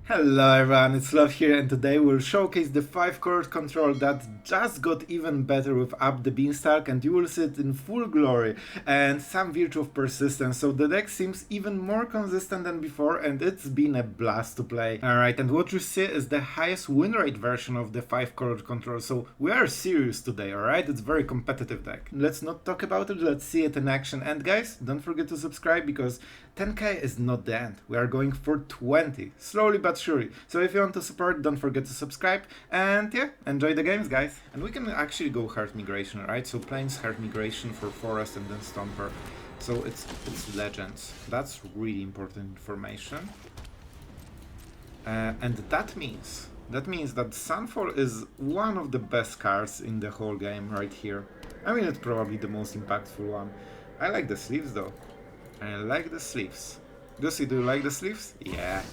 Hello everyone, it's Sloth here, and today we'll showcase the 5-card control that just got even better with Up the Beanstalk, and you will see it in full glory and some virtue of persistence, so the deck seems even more consistent than before and it's been a blast to play. Alright, and what you see is the highest win rate version of the 5-card control, so we are serious today, alright? It's a very competitive deck. Let's not talk about it, let's see it in action, and guys, don't forget to subscribe because 10k is not the end. We are going for 20, slowly but surely. So if you want to support, don't forget to subscribe, and yeah, enjoy the games, guys. And we can actually go Heart Migration, right? So Plains Heart Migration for Forest and then Stomper. So it's Legends. That's really important information. And that means that Sunfall is one of the best cards in the whole game right here. I mean, it's probably the most impactful one. I like the sleeves though. I like the sleeves. Gussie, do you like the sleeves? Yeah.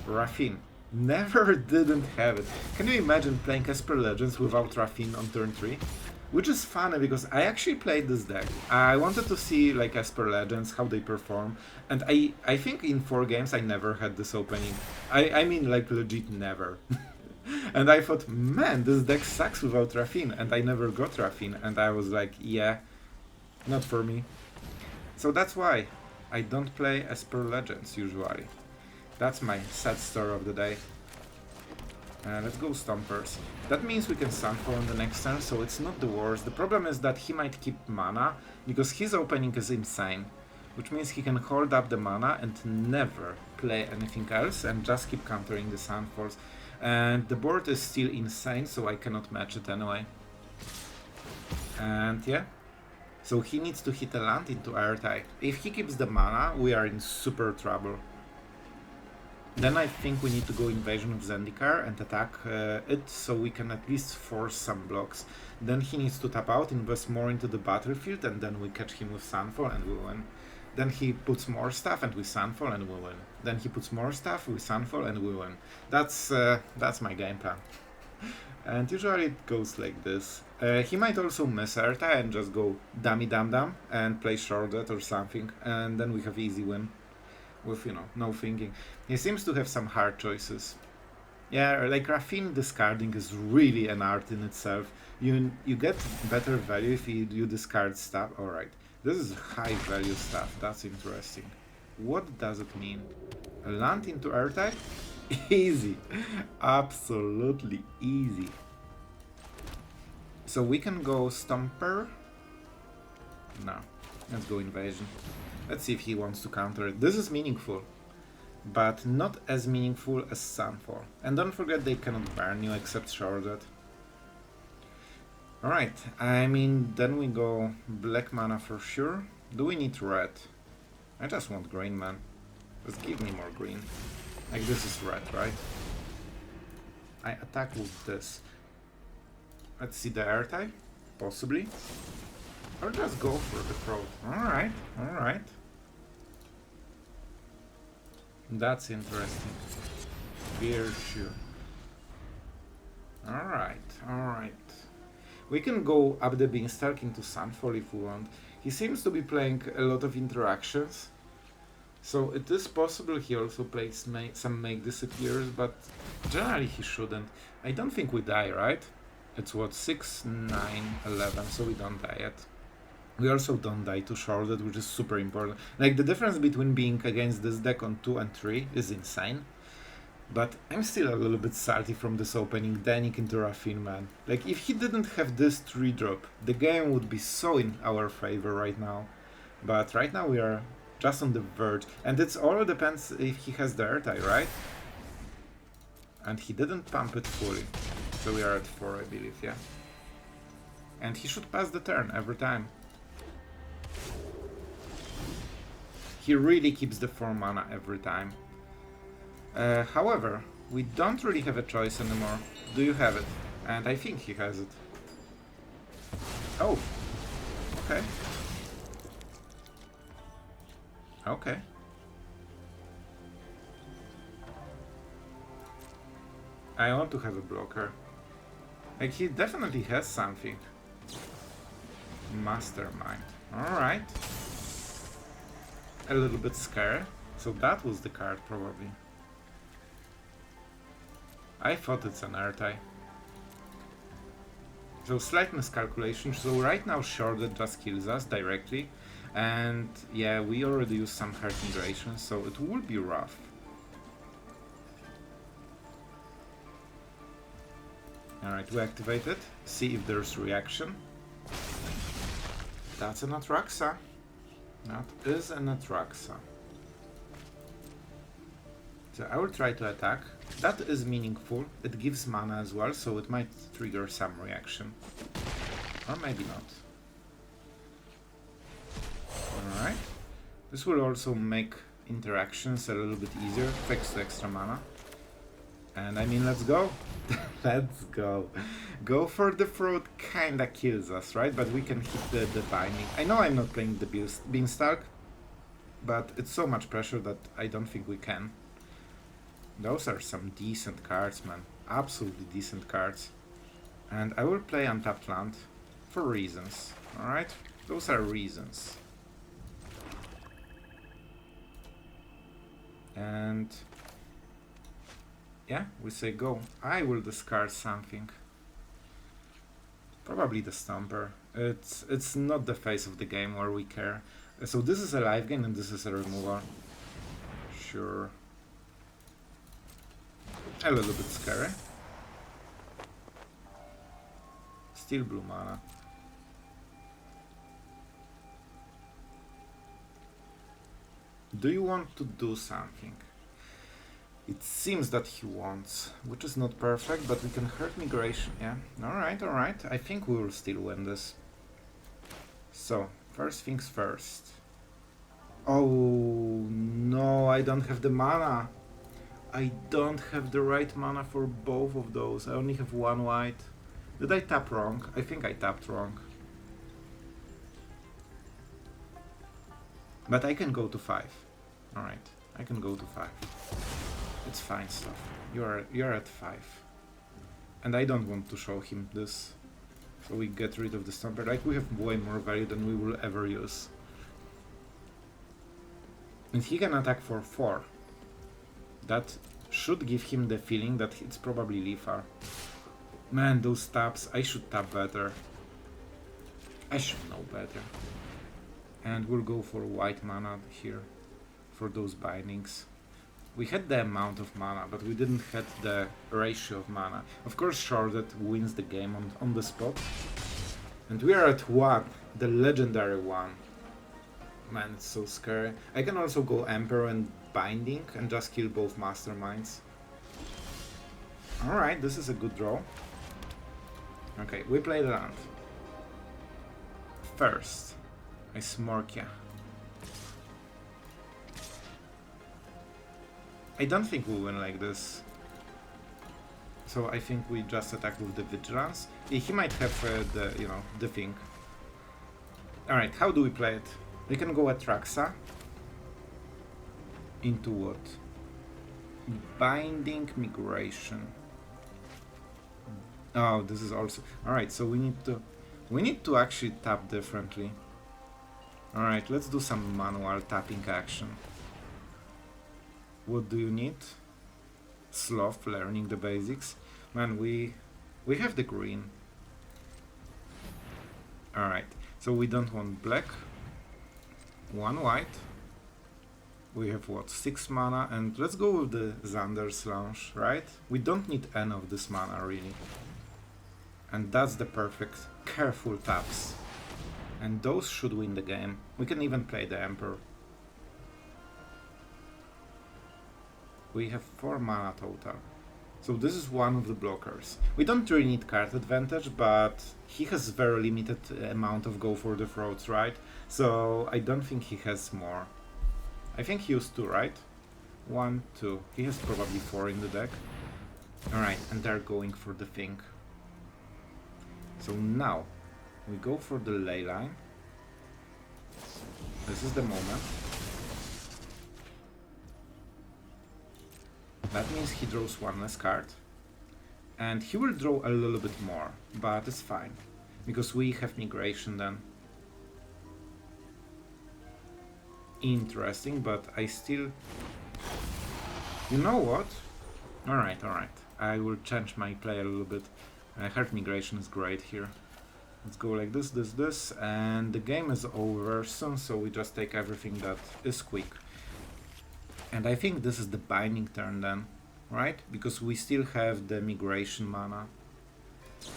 Raffine. Never didn't have it. Can you imagine playing Esper Legends without Raffine on turn 3? Which is funny because I actually played this deck. I wanted to see like Esper Legends, how they perform. And I think in 4 games I never had this opening. I mean like legit never. And I thought, man, this deck sucks without Raffine. And I never got Raffine. And I was like, yeah, not for me. So that's why I don't play Esper Legends usually. That's my sad story of the day. Let's go Stompers. That means we can Sunfall on the next turn, so it's not the worst. The problem is that he might keep mana, because his opening is insane. Which means he can hold up the mana and never play anything else and just keep countering the Sunfalls. And the board is still insane, so I cannot match it anyway. And yeah. So he needs to hit a land into air type. If he keeps the mana, we are in super trouble. Then I think we need to go Invasion of Zendikar and attack it so we can at least force some blocks. Then he needs to tap out, invest more into the battlefield, and then we catch him with Sunfall and we win. Then he puts more stuff and we Sunfall and we win. Then he puts more stuff, we Sunfall and we win. That's my game plan. And usually it goes like this. He might also miss Erta and just go dummy dum dum and play shorted or something, and then we have easy win. With, you know, no thinking. He seems to have some hard choices. Yeah, like Raffine discarding is really an art in itself. You get better value if you discard stuff. Alright, this is high value stuff, that's interesting. What does it mean? A land into air type? Easy. Absolutely easy. So we can go Stomper. No, let's go Invasion. Let's see if he wants to counter it. This is meaningful, but not as meaningful as Sunfall. And don't forget they cannot burn you except shorted. Alright, I mean, then we go black mana for sure. Do we need red? I just want green, man. Just give me more green. Like this is red, right? I attack with this. Let's see the air type, possibly. Or just go for the throat. Alright, alright. That's interesting. Virtue. Alright, alright. We can go Up the Beanstalk into Sunfall if we want. He seems to be playing a lot of interactions. So it is possible he also plays some Make Disappears, but generally he shouldn't. I don't think we die, right? It's what, 6, 9, 11, so we don't die yet. We also don't die to shorted, which is super important. Like, the difference between being against this deck on 2 and 3 is insane. But I'm still a little bit salty from this opening, Danik into Raffine, man. Like, if he didn't have this 3-drop, the game would be so in our favor right now. But right now we are just on the verge. And it all depends if he has the airtie, right? And he didn't pump it fully. So we are at 4, I believe, yeah. And he should pass the turn every time. He really keeps the 4 mana every time. However, we don't really have a choice anymore. Do you have it? And I think he has it. Oh, okay. Okay. I want to have a blocker. Like, he definitely has something. Mastermind. Alright. A little bit scared. So that was the card, probably. I thought it's an air tie. So slight miscalculation. So right now Shorted just kills us directly. And yeah, we already used some hard migration, so it will be rough. Alright, we activate it. See if there's reaction. That's an Atraxa. That is an Atraxa. So I will try to attack. That is meaningful. It gives mana as well, so it might trigger some reaction. Or maybe not. Alright. This will also make interactions a little bit easier, thanks to extra mana. And I mean, let's go. Let's go. Go for the throat kinda kills us, right? But we can hit the binding. I know I'm not playing the Beanstalk, but it's so much pressure that I don't think we can. Those are some decent cards, man. Absolutely decent cards. And I will play untapped land for reasons, alright? Those are reasons. And yeah, we say go. I will discard something. Probably the Stomper. It's not the phase of the game where we care. So this is a live game and this is a removal. Sure. A little bit scary. Still blue mana. Do you want to do something? It seems that he wants, which is not perfect, but we can hurt migration, yeah. Alright, alright. I think we will still win this. So, first things first. Oh no, I don't have the mana. I don't have the right mana for both of those. I only have one white. Did I tap wrong? I think I tapped wrong. But I can go to 5. Alright, I can go to 5. It's fine stuff. You're at 5. And I don't want to show him this. So we get rid of the Stomper. Like, we have way more value than we will ever use. And he can attack for 4. That should give him the feeling that it's probably lethal. Man, those taps, I should tap better. I should know better. And we'll go for white mana here for those bindings. We had the amount of mana, but we didn't have the ratio of mana. Of course, Shorted wins the game on the spot. And we are at 1, the legendary 1. Man, it's so scary. I can also go Emperor and Binding and just kill both Masterminds. Alright, this is a good draw. Okay, we play the land. First, I Smorkia. I don't think we'll win like this. So I think we just attack with the Vigilance. He might have the thing. Alright, how do we play it? We can go Atraxa. Into what? Binding Migration. Oh, this is also... Alright, so we need to actually tap differently. Alright, let's do some manual tapping action. What do you need? Sloth, learning the basics. Man, we have the green. Alright, so we don't want black. 1 white. We have what, 6 mana, and let's go with the Xander's launch, right? We don't need any of this mana really. And that's the perfect, careful taps. And those should win the game. We can even play the Emperor. We have 4 mana total. So this is one of the blockers. We don't really need card advantage, but he has very limited amount of go for the throats, right? So I don't think he has more. I think he used 2, right? 1, 2. He has probably 4 in the deck. Alright, and they're going for the thing. So now, we go for the ley line. This is the moment. That means he draws 1 less card. And he will draw a little bit more, but it's fine. Because we have migration then. Interesting, but I still... You know what? Alright, alright. I will change my play a little bit. Heart Migration is great here. Let's go like this, and the game is over soon, so we just take everything that is quick. And I think this is the binding turn then, right? Because we still have the migration mana.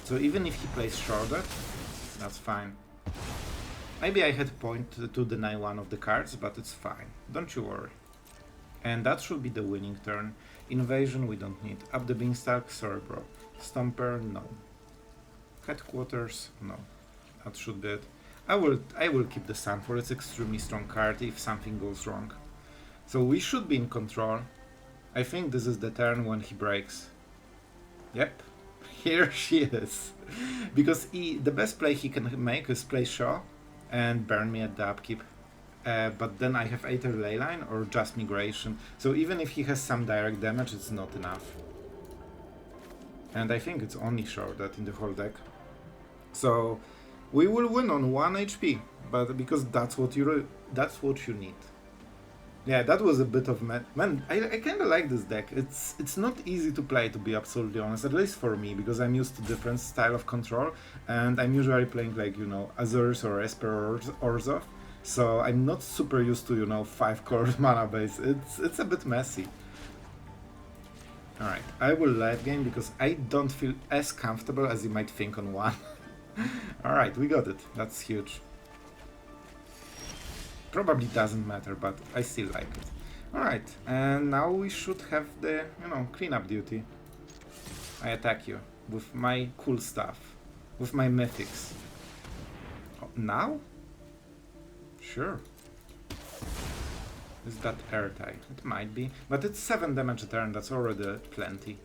So even if he plays shrouded, that's fine. Maybe I had a point to deny one of the cards, but it's fine. Don't you worry. And that should be the winning turn. Invasion we don't need. Up the Beanstalk, sorry bro. Stomper, no. Headquarters, no. That should be it. I will keep the Sunfall. It's extremely strong card if something goes wrong. So we should be in control. I think this is the turn when he breaks. Yep, here she is. Because the best play he can make is play Shaw and burn me at the upkeep. But then I have either Leyline or just Migration. So even if he has some direct damage, it's not enough. And I think it's only shrouded in the whole deck. So we will win on 1 HP, but because that's what you need. Yeah, that was a bit of man. I kind of like this deck. It's not easy to play, to be absolutely honest, at least for me, because I'm used to different style of control, and I'm usually playing like, you know, Azurs or Esper or Orzhov. So I'm not super used to, you know, 5-core mana base. It's a bit messy. Alright, I will live game because I don't feel as comfortable as you might think on 1. Alright, we got it. That's huge. Probably doesn't matter, but I still like it. Alright, and now we should have the, you know, cleanup duty. I attack you with my cool stuff. With my mythics. Oh, now? Sure. Is that airtight? It might be. But it's 7 damage a turn, that's already plenty.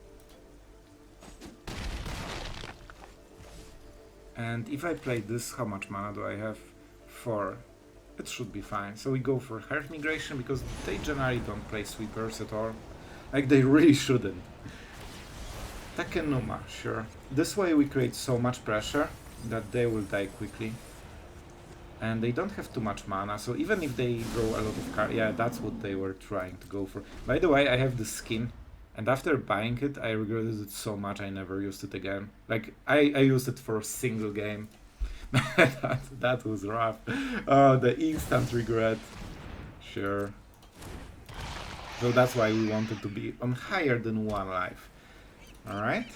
And if I play this, how much mana do I have? 4. It should be fine. So we go for Heart Migration because they generally don't play sweepers at all. Like, they really shouldn't. Takenuma, sure. This way we create so much pressure that they will die quickly. And they don't have too much mana, so even if they draw a lot of cards, yeah, that's what they were trying to go for. By the way, I have the skin, and after buying it, I regretted it so much I never used it again. Like, I used it for a single game. that was rough. Oh, the instant regret. Sure. So that's why we wanted to be on higher than 1 life. Alright?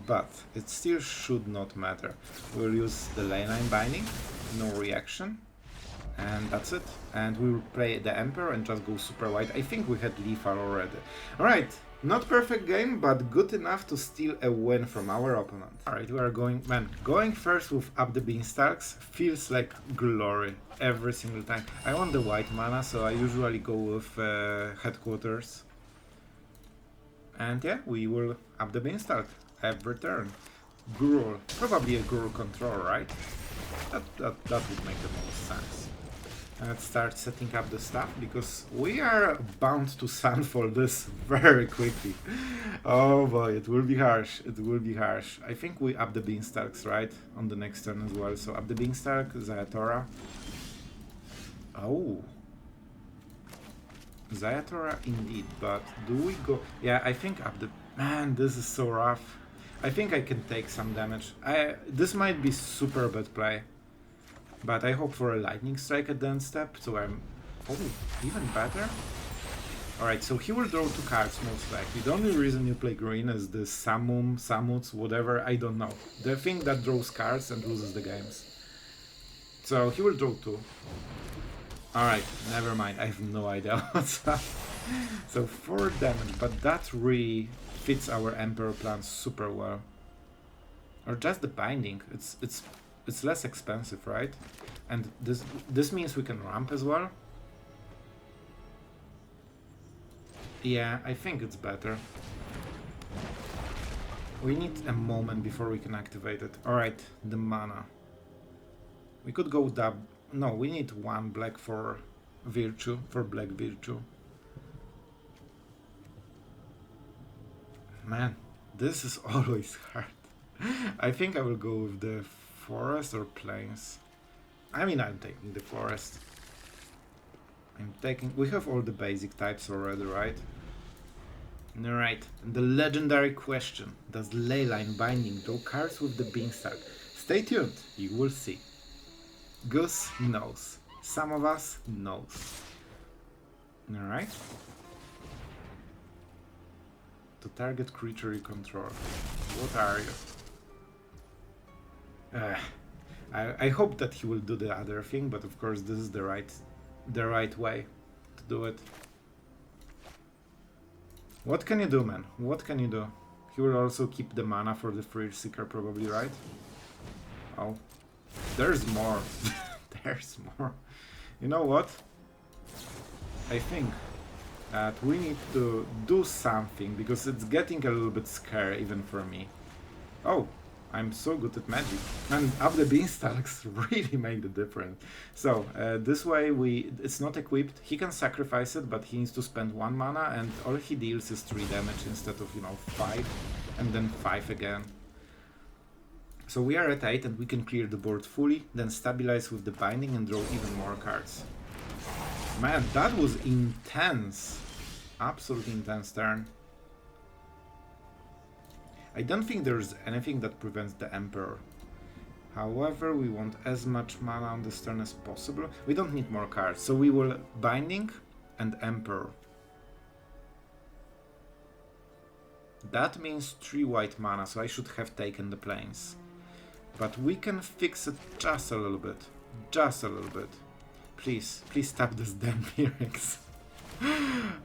But it still should not matter. We'll use the Leyline Binding, no reaction, and that's it. And we will play the Emperor and just go super wide. I think we had lethal already. Alright, not perfect game, but good enough to steal a win from our opponent. Alright, we are going, man, going first with Up the Beanstalks feels like glory every single time. I want the white mana, so I usually go with Headquarters. And yeah, we will Up the Beanstalk every turn. Gruul, probably a Gruul control, right? That would make the most sense. And let's start setting up the stuff because we are bound to Sunfall this very quickly. Oh boy, it will be harsh. It will be harsh. I think we Up the Beanstalks, right? On the next turn as well. So Up the Beanstalk, Ziatora. Oh. Ziatora indeed, but do we go... Yeah, I think Up the... Man, this is so rough. I think I can take some damage. This might be super bad play. But I hope for a Lightning Strike at the end step, so I'm... Oh, even better? Alright, so he will draw 2 cards most likely. The only reason you play green is the Samuts, whatever, I don't know. The thing that draws cards and loses the games. So he will draw 2. Alright, never mind, I have no idea what's up. So 4 damage, but that really fits our Emperor plan super well. Or just the binding, it's less expensive, right? And this means we can ramp as well. Yeah, I think it's better. We need a moment before we can activate it. Alright, the mana. We could go dub. No, we need 1 black for Virtue, for Black Virtue. Man, this is always hard. I think I will go with the Forest or Plains. I mean, I'm taking the Forest. We have all the basic types already, right? Alright, the legendary question. Does Leyline Binding draw cards with the Beanstalk? Stay tuned, you will see. Goose knows. Some of us knows. Alright. To target creature you control. What are you? I hope that he will do the other thing, but of course this is the right way to do it. What can you do, man? What can you do? He will also keep the mana for the Thrill Seeker probably, right? Oh. There's more. There's more. You know what? I think that we need to do something, because it's getting a little bit scary even for me. Oh, I'm so good at magic. And up the Beanstalks really make the difference. So, this way it's not equipped. He can sacrifice it, but he needs to spend 1 mana, and all he deals is 3 damage instead of, 5, and then 5 again. So we are at 8 and we can clear the board fully, then stabilize with the binding and draw even more cards. Man, that was intense. Absolutely intense turn. I don't think there's anything that prevents the Emperor. However, we want as much mana on this turn as possible. We don't need more cards, so we will Binding and Emperor. That means 3 white mana, so I should have taken the Plains. But we can fix it just a little bit. Just a little bit. Please, please stop this damn REIGNS.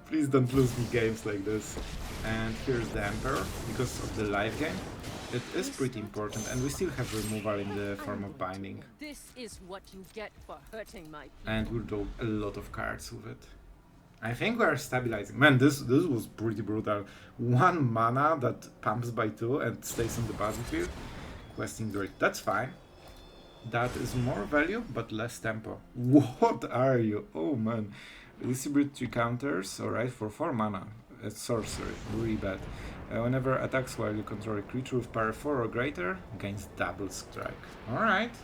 Please don't lose me games like this. And here's the Emperor, because of the live game. It is pretty important, and we still have removal in the form of Binding. This is what you get for hurting my people. And we'll draw a lot of cards with it. I think we are stabilizing. Man, this was pretty brutal. 1 mana that pumps by 2 and stays on the battlefield. Questing Druid. That's fine. That is more value, but less tempo. What are you? Oh man. Distribute 3 counters, alright, for 4 mana. It's sorcery. Really bad. Whenever attacks while you control a creature with power 4 or greater, gains double strike. Alright.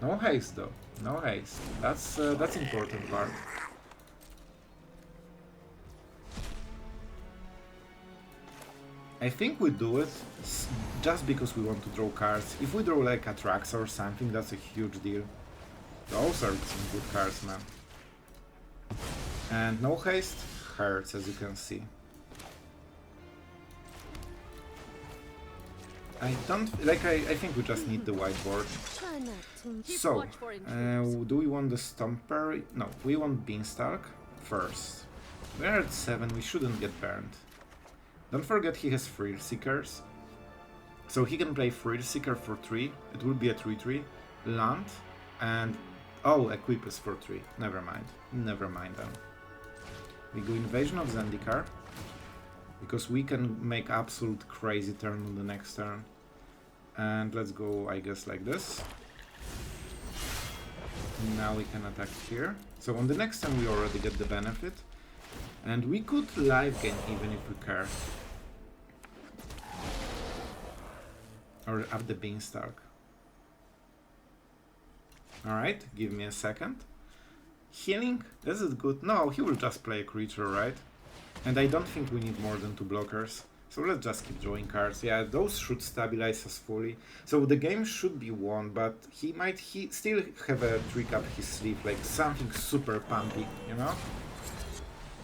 No haste though. No haste. That's important part. I think we do it just because we want to draw cards. If we draw like Atraxa or something, that's a huge deal. Those are some good cards, man. And no haste hurts, as you can see. I think we just need the whiteboard. So, do we want the Stomper? No, we want Beanstalk first. We are at 7, we shouldn't get burned. Don't forget he has Thrill Seekers. So he can play Thrill Seeker for 3. It will be a 3/3. Land. And... oh, Equip is for 3. Never mind. Never mind then. We go Invasion of Zendikar. Because we can make absolute crazy turn on the next turn. And let's go, I guess, like this. Now we can attack here. So on the next turn we already get the benefit. And we could live gain even if we care. Or up the Beanstalk. Alright, give me a second. Healing? This is good. No, he will just play a creature, right? And I don't think we need more than 2 blockers. So let's just keep drawing cards. Yeah, those should stabilize us fully. So the game should be won, but he still have a trick up his sleeve, like something super pumpy, you know?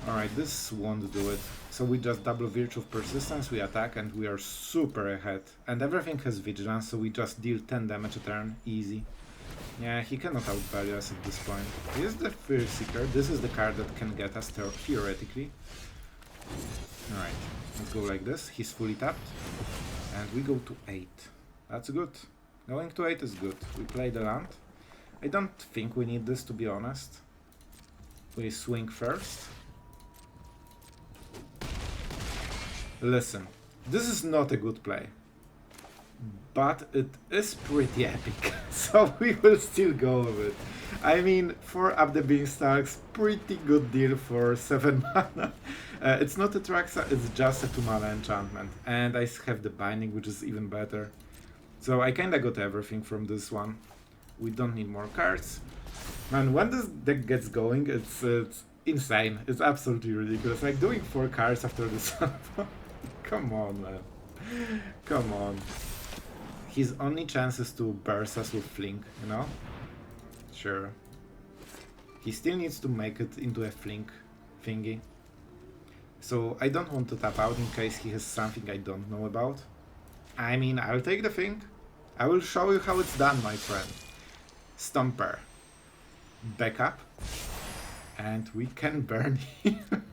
Alright, this won't do it. So we just double Virtue of Persistence, we attack, and we are super ahead. And everything has Vigilance, so we just deal 10 damage a turn, easy. Yeah, he cannot outvalue us at this point. Here's the Thrill Seeker. This is the card that can get us theoretically. Alright, let's go like this. He's fully tapped. And we go to 8. That's good. Going to 8 is good. We play the land. I don't think we need this, to be honest. We swing first. Listen, this is not a good play. But it is pretty epic, so we will still go with it. I mean, 4 up the Beanstalks, pretty good deal for 7 mana. It's not Atraxa, it's just a 2 mana enchantment. And I have the Binding, which is even better. So I kinda got everything from this one. We don't need more cards. Man, when this deck gets going, it's insane. It's absolutely ridiculous. Like doing 4 cards after this Come on, man. Come on. His only chance is to burst us with Flink, you know? Sure. He still needs to make it into a Flink thingy. So I don't want to tap out in case he has something I don't know about. I mean, I'll take the thing. I will show you how it's done, my friend. Stomper. Back up. And we can burn him.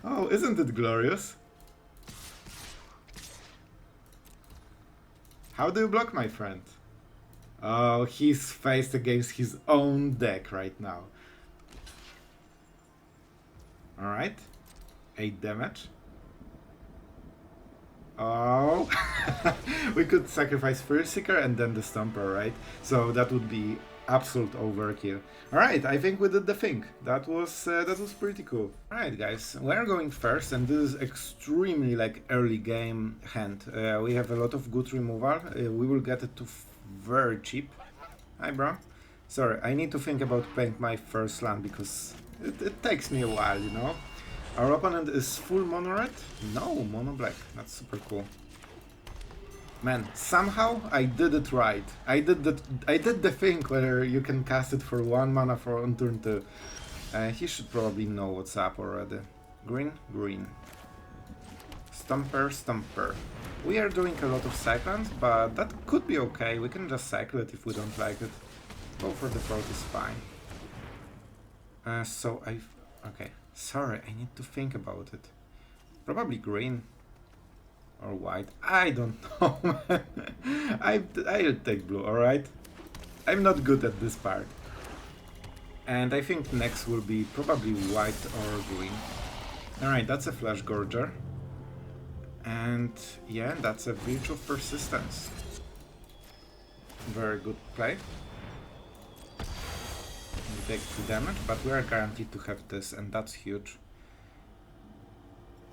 Oh, isn't it glorious? How do you block, my friend? Oh, he's faced against his own deck right now. Alright. 8 damage. Oh. We could sacrifice Fear Seeker and then the Stomper, right? So that would be absolute overkill. Alright, I think we did the thing. That was pretty cool. Alright guys, we're going first, and this is extremely like early game hand. We have a lot of good removal. We will get it to very cheap. Hi bro. Sorry, I need to think about playing my first land because it takes me a while, you know. Our opponent is full mono red? No, mono black. That's super cool. Man, somehow I did it right. I did the thing where you can cast it for 1 mana for on turn 2. He should probably know what's up already. Green, green. Stomper, stomper. We are doing a lot of cyclones, but that could be okay. We can just cycle it if we don't like it. Go for the throat is fine. Okay. Sorry, I need to think about it. Probably green. Or white. I don't know, man. I'll take blue, alright? I'm not good at this part. And I think next will be probably white or green. Alright, that's a Flash Gorger. And yeah, that's a Breach of Persistence. Very good play. We take 2 damage, but we are guaranteed to have this, and that's huge.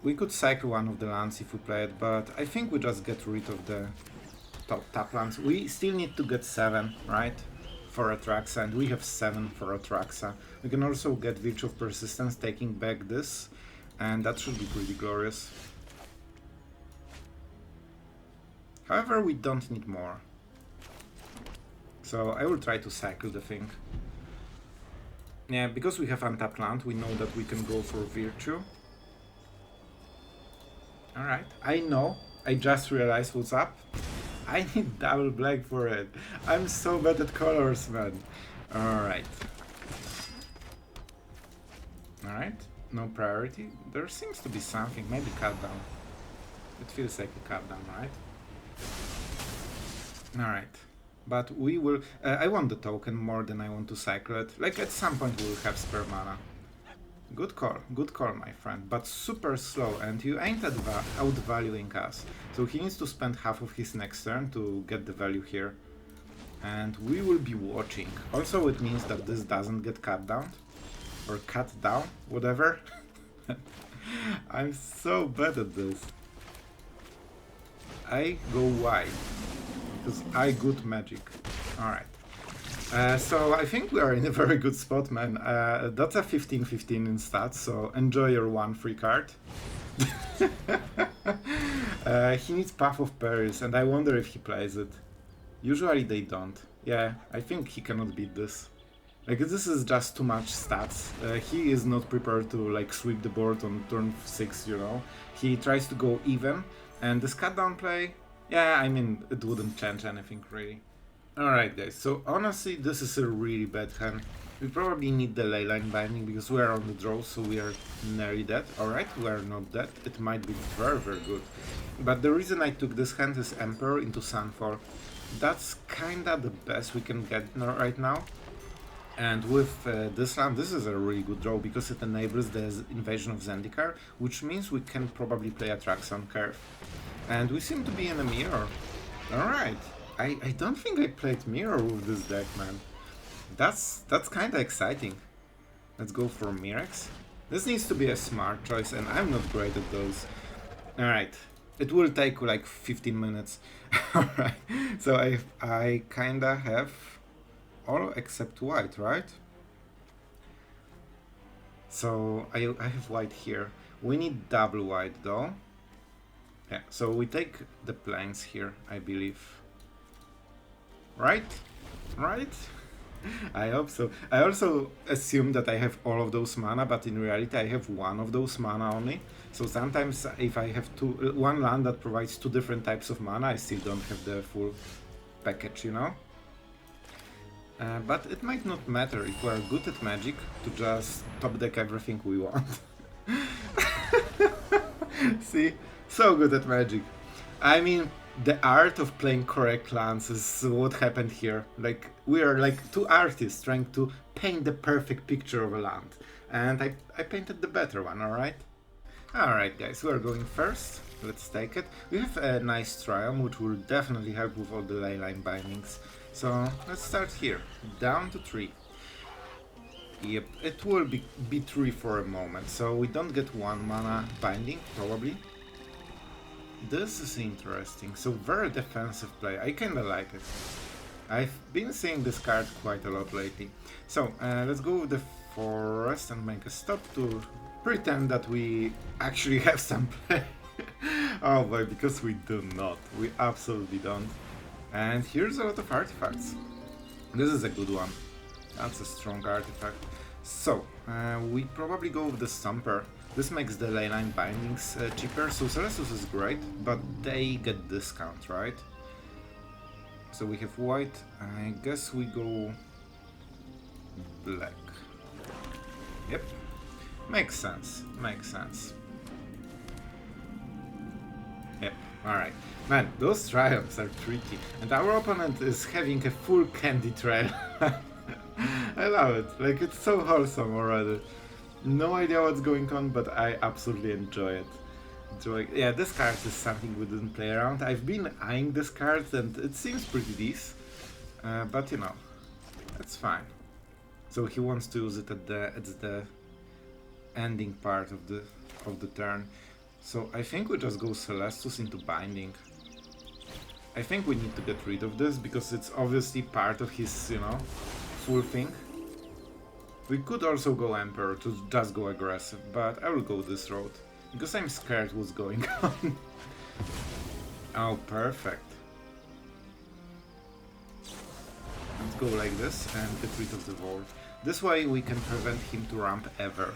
We could cycle one of the lands if we play it, but I think we just get rid of the top lands. We still need to get 7, right? For Atraxa, and we have 7 for Atraxa. We can also get Virtue of Persistence, taking back this, and that should be pretty glorious. However, we don't need more. So I will try to cycle the thing. Yeah, because we have untapped land, we know that we can go for Virtue. Alright, I know, I just realized what's up. I need double black for it. I'm so bad at colors, man. Alright. Alright, no priority. There seems to be something, maybe cut down. It feels like a cut down, right? Alright. But we will... I want the token more than I want to cycle it. Like, at some point we will have spare mana. Good call, my friend. But super slow, and you ain't outvaluing us. So he needs to spend half of his next turn to get the value here. And we will be watching. Also, it means that this doesn't get cut down. Or cut down, whatever. I'm so bad at this. I go wide. Because I good magic. Alright. So I think we are in a very good spot, man. That's a 15-15 in stats, so enjoy your 1 free card. He needs Path of Paris, and I wonder if he plays it. Usually they don't. Yeah, I think he cannot beat this. Like, this is just too much stats. He is not prepared to, like, sweep the board on turn 6, you know. He tries to go even, and this cut down play, yeah, I mean, it wouldn't change anything, really. Alright guys, so honestly this is a really bad hand. We probably need the Leyline Binding because we are on the draw, so we are nearly dead. Alright, we are not dead. It might be very good. But the reason I took this hand is Emperor into Sunfall. That's kinda the best we can get right now. And with this land, this is a really good draw because it enables the invasion of Zendikar, which means we can probably play Atraxa on curve. And we seem to be in a mirror. Alright. I don't think I played mirror with this deck, man. That's kinda exciting. Let's go for Mirex. This needs to be a smart choice, and I'm not great at those. Alright. It will take like 15 minutes. Alright. So I kinda have all except white, right? So I have white here. We need double white though. Yeah, so we take the planes here, I believe. Right? Right? I hope so. I also assume that I have all of those mana, but in reality I have one of those mana only. So sometimes if I have one land that provides two different types of mana, I still don't have the full package, you know? But it might not matter if we are good at Magic to just top deck everything we want. See? So good at Magic. I mean, the art of playing correct lands is what happened here. Like, we are like two artists trying to paint the perfect picture of a land. And I painted the better one, alright? Alright guys, we are going first. Let's take it. We have a nice Triumph, which will definitely help with all the leyline bindings. So, let's start here. Down to 3. Yep, it will be 3 for a moment, so we don't get 1 mana binding, probably. This is interesting, so very defensive play, I kinda like it. I've been seeing this card quite a lot lately. So, let's go with the forest and make a stop to pretend that we actually have some play. Oh boy, because we do not, we absolutely don't. And here's a lot of artifacts. This is a good one. That's a strong artifact. So, we probably go with the Stomper. This makes the leyline bindings cheaper, so Celestus is great, but they get discount, right? So we have white, I guess we go black. Yep, makes sense, makes sense. Yep, alright. Man, those triumphs are tricky, and our opponent is having a full candy trail. I love it, like it's so wholesome already. No idea what's going on, but I absolutely enjoy it. Yeah, this card is something we didn't play around. I've been eyeing this card and it seems pretty decent, but you know, that's fine. So he wants to use it at the ending part of the turn. So I think we just go Celestus into binding. I think we need to get rid of this because it's obviously part of his, you know, full thing. We could also go Emperor to just go aggressive, but I will go this road, because I'm scared what's going on. Oh, perfect. Let's go like this and get rid of the Volt. This way we can prevent him to ramp ever.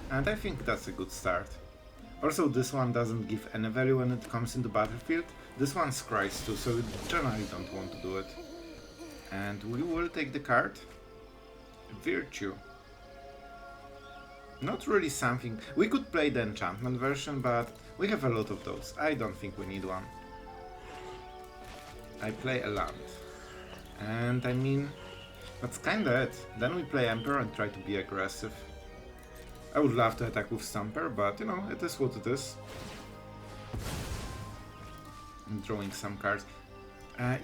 And I think that's a good start. Also, this one doesn't give any value when it comes into battlefield. This one scries too, so we generally don't want to do it. And we will take the card. Virtue. Not really something. We could play the enchantment version, but we have a lot of those. I don't think we need one. I play a land. And I mean, that's kinda it. Then we play Emperor and try to be aggressive. I would love to attack with Stomper, but you know, it is what it is. I'm drawing some cards.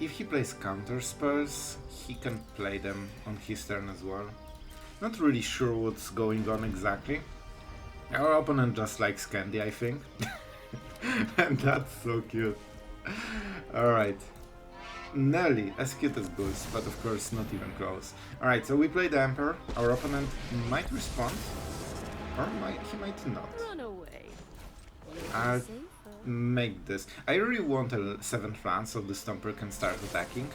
If he plays counter spells, he can play them on his turn as well. Not really sure what's going on exactly. Our opponent just likes candy, I think. And that's so cute. Alright. Nearly as cute as Goose, but of course not even close. Alright, so we play the Emperor. Our opponent might respond, or he might not. Run away. I'll make this. I really want a 7th land so the Stomper can start attacking.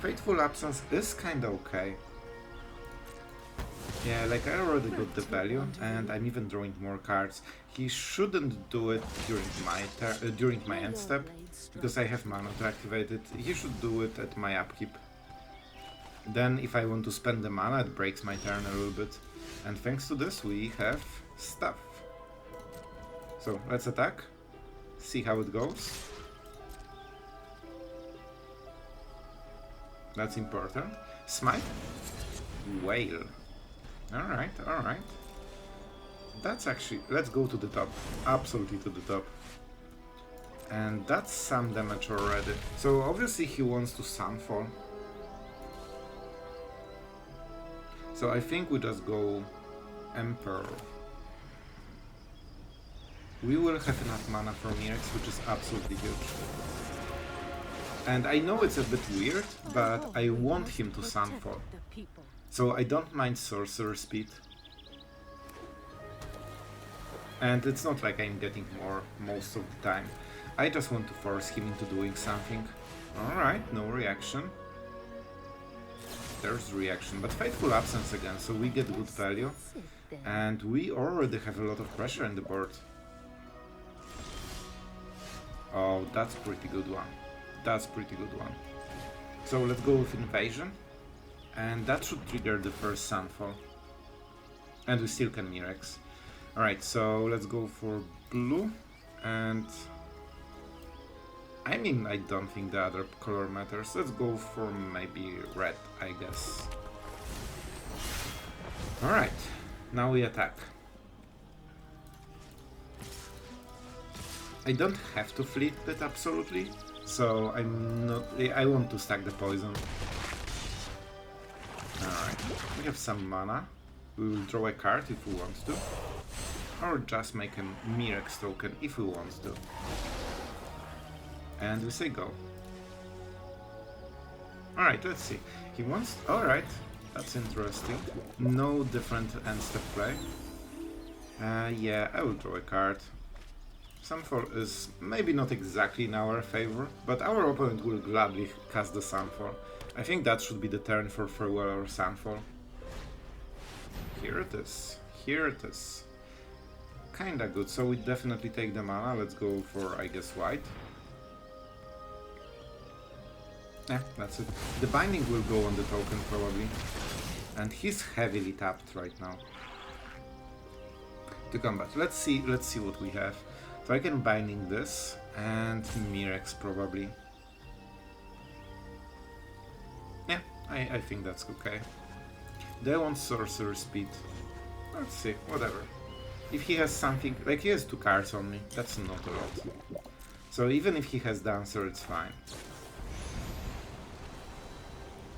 Fateful Absence is kinda okay. Yeah, like I already got the value and I'm even drawing more cards. He shouldn't do it during my end step, because I have mana to activate it. He should do it at my upkeep. Then if I want to spend the mana, it breaks my turn a little bit. And thanks to this we have stuff. So let's attack. See how it goes. That's important. Smite. Whale. Alright, alright. That's actually... Let's go to the top. Absolutely to the top. And that's some damage already. So obviously he wants to Sunfall. So I think we just go Emperor. We will have enough mana from EX, which is absolutely huge. And I know it's a bit weird, but I want him to Sunfall. So I don't mind Sorcerer Speed. And it's not like I'm getting more most of the time. I just want to force him into doing something. Alright, no reaction. There's reaction, but Fateful Absence again, so we get good value. And we already have a lot of pressure in the board. Oh, that's pretty good one. That's pretty good one. So let's go with Invasion. And that should trigger the first Sunfall. And we still can Mirex. Alright, so let's go for blue. And I mean, I don't think the other color matters. Let's go for maybe red, I guess. Alright, now we attack. I don't have to flip it absolutely, so I'm not. I want to stack the poison. Alright, we have some mana. We will draw a card if we want to, or just make a Mirex token if we want to. And we say go. Alright, let's see. He wants. Alright, that's interesting. No different end step play. Yeah, I will draw a card. Sunfall is maybe not exactly in our favor, but our opponent will gladly cast the Sunfall. I think that should be the turn for Farewell or Sunfall. Here it is. Here it is. Kinda good, so we definitely take the mana. Let's go for, I guess, white. Yeah, that's it. The binding will go on the token probably. And he's heavily tapped right now. To combat. Let's see what we have. So I can binding this and Mirex probably. Yeah, I think that's okay. They want sorcerer speed. Let's see, whatever. If he has something, like he has 2 cards only, that's not a lot. So even if he has Dancer, it's fine.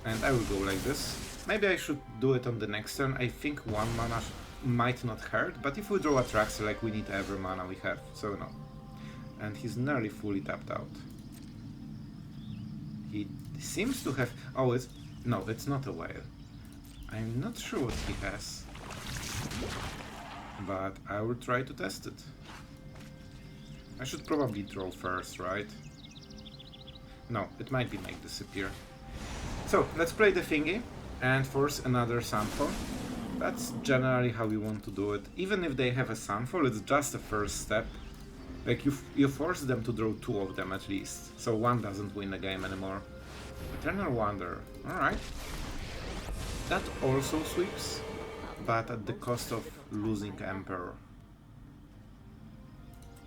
And I will go like this. Maybe I should do it on the next turn. I think 1 mana might not hurt, but if we draw Atraxa, like we need every mana we have, so no. And he's nearly fully tapped out. He seems to have... Oh, it's... No, it's not a whale. I'm not sure what he has. But I will try to test it. I should probably draw first, right? No, it might be make disappear. So, let's play the thingy and force another Sunfall. That's generally how we want to do it. Even if they have a Sunfall, it's just a first step. Like, you force them to draw 2 of them at least, so 1 doesn't win the game anymore. Eternal Wonder, alright. That also sweeps, but at the cost of losing Emperor.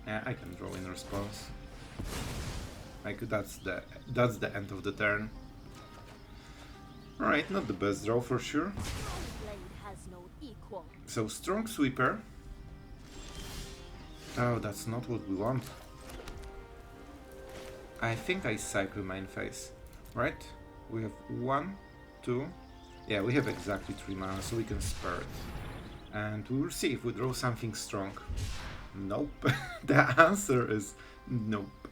Yeah, I can draw in response. Like, that's the end of the turn. Alright, not the best draw for sure. So, Strong Sweeper. Oh, that's not what we want. I think I cycle main phase. Right? We have 1, 2... Yeah, we have exactly 3 mana, so we can spare it. And we will see if we draw something strong. Nope. The answer is nope.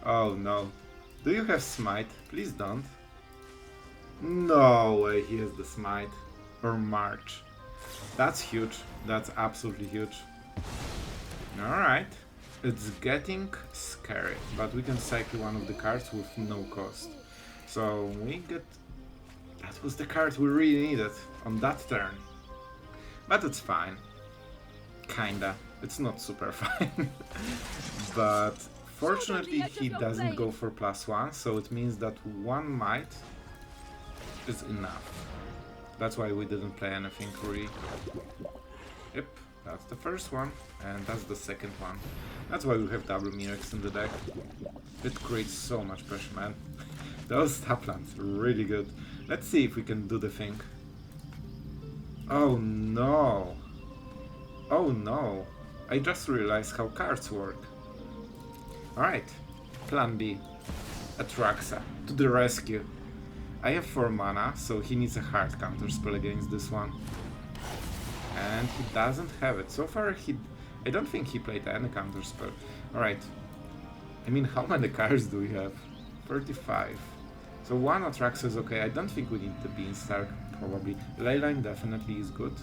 Oh no. Do you have Smite? Please don't. No way he has the Smite. Or March. That's huge. That's absolutely huge. Alright. It's getting scary, but we can cycle one of the cards with no cost. So we get... That was the card we really needed on that turn. But it's fine. Kinda. It's not super fine. But fortunately he doesn't go for +1, so it means that 1 might is enough. That's why we didn't play anything really. Yep, that's the first one, and that's the second one. That's why we have double Mirex in the deck. It creates so much pressure, man. Those taplands are really good. Let's see if we can do the thing. Oh no! Oh no! I just realized how cards work. Alright, plan B. Atraxa, to the rescue. I have 4 mana, so he needs a hard counterspell against this one. And he doesn't have it. So far, I don't think he played any counterspell. Alright. I mean, how many cards do we have? 35. So 1 Atraxa is okay. I don't think we need the Beanstalk, probably. Leyline definitely is good.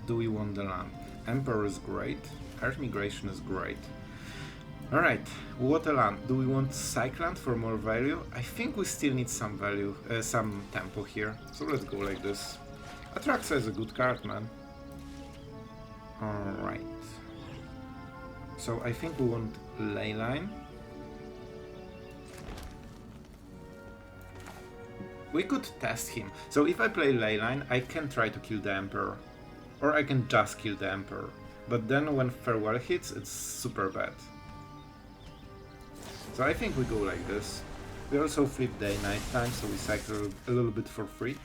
Do we want the land? Emperor is great. Earth Migration is great. Alright, what a land. Do we want Cyclant for more value? I think we still need some value, some tempo here. So let's go like this. Atraxa is a good card, man. Alright. So I think we want Leyline. We could test him. So if I play Leyline, I can try to kill the Emperor. Or I can just kill the Emperor. But then when Farewell hits, it's super bad. So I think we go like this. We also flip day-night time, so we cycle a little bit for free.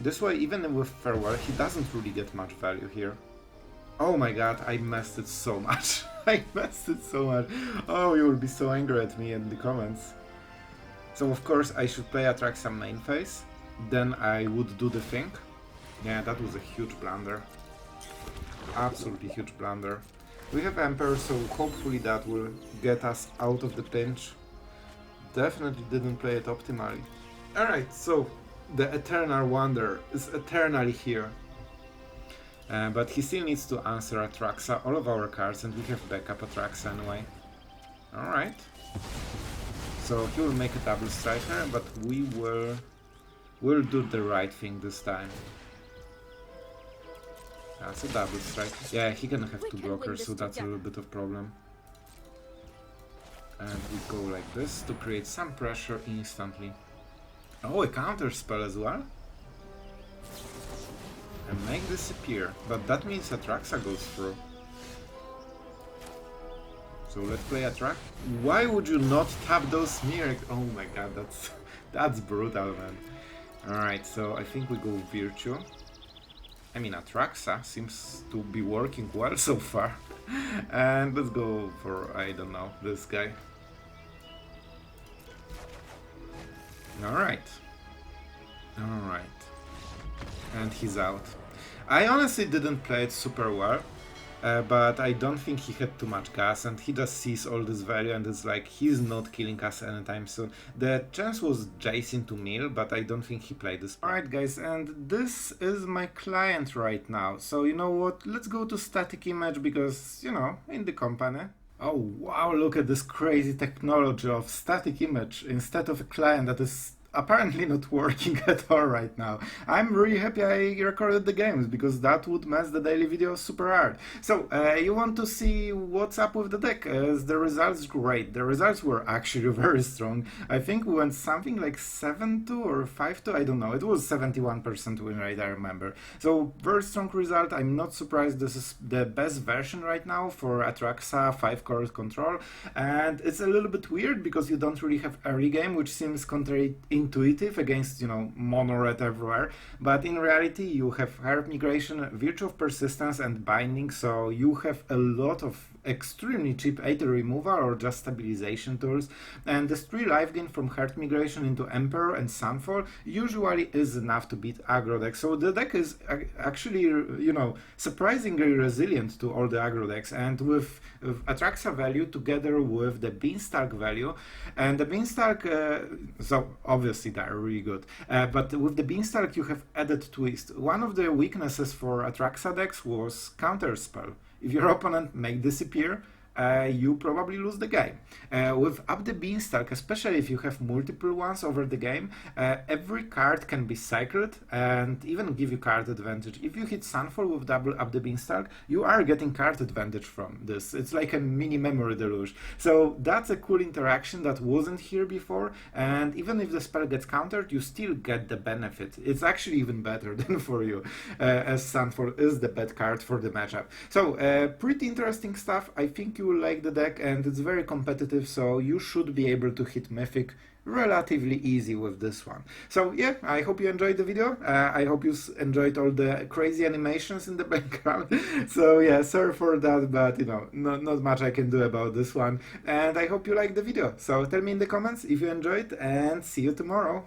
This way, even with Farewell, he doesn't really get much value here. Oh my god, I messed it so much. I messed it so much. Oh, you will be so angry at me in the comments. So of course I should play Atraxa main phase, then I would do the thing. Yeah, that was a huge blunder. Absolutely huge blunder. We have Emperor, so hopefully that will get us out of the pinch. Definitely didn't play it optimally. Alright, so the Eternal Wonder is eternally here. But he still needs to answer Atraxa, all of our cards, and we have backup Atraxa anyway. Alright. So he will make a double striker, but we'll do the right thing this time. That's a double strike. Yeah, he can have two blockers, so that's a little bit of problem. And we go like this to create some pressure instantly. Oh, a counter spell as well? And make disappear, but that means Atraxa goes through. So let's play Atraxa. Why would you not tap those mirror? Oh my god, that's brutal, man. Alright, so I think we go Virtue. I mean, Atraxa seems to be working well so far. And let's go for, I don't know, this guy. Alright. Alright. And he's out. I honestly didn't play it super well. But I don't think he had too much gas, and he just sees all this value and it's like he's not killing us anytime soon. The chance was Jason to mill, but I don't think he played this. Alright guys, and this is my client right now. So you know what, let's go to static image because, you know, in the company. Oh wow, look at this crazy technology of static image instead of a client that is apparently not working at all right now. I'm really happy I recorded the games because that would mess the daily videos super hard. So you want to see what's up with the deck? Is the results great? The results were actually very strong. I think we went something like 7-2 or 5-2, I don't know. It was 71% win rate, I remember. So very strong result. I'm not surprised. This is the best version right now for Atraxa 5-core control, and it's a little bit weird because you don't really have early game, which seems intuitive against, you know, mono red everywhere, but in reality you have Heart Migration, Virtue of Persistence and Binding, so you have a lot of extremely cheap 80 removal or just stabilization tools, and the 3 life gain from Heart Migration into Emperor and Sunfall usually is enough to beat aggro decks. So the deck is actually, you know, surprisingly resilient to all the aggro decks, and with Atraxa value together with the Beanstalk value, and the Beanstalk, so obviously they're really good, but with the Beanstalk you have added twist. One of the weaknesses for Atraxa decks was Counterspell. If your opponent make disappear, you probably lose the game. With Up the Beanstalk, especially if you have multiple ones over the game, every card can be cycled and even give you card advantage. If you hit Sunfall with double Up the Beanstalk, you are getting card advantage from this. It's like a mini memory deluge. So that's a cool interaction that wasn't here before, and even if the spell gets countered, you still get the benefit. It's actually even better than for you, as Sunfall is the bad card for the matchup. So pretty interesting stuff. I think you will like the deck, and it's very competitive, so you should be able to hit Mythic relatively easy with this one. So yeah, I hope you enjoyed the video. I hope you enjoyed all the crazy animations in the background. So yeah, sorry for that, but you know, not much I can do about this one. And I hope you liked the video. So tell me in the comments if you enjoyed, and see you tomorrow.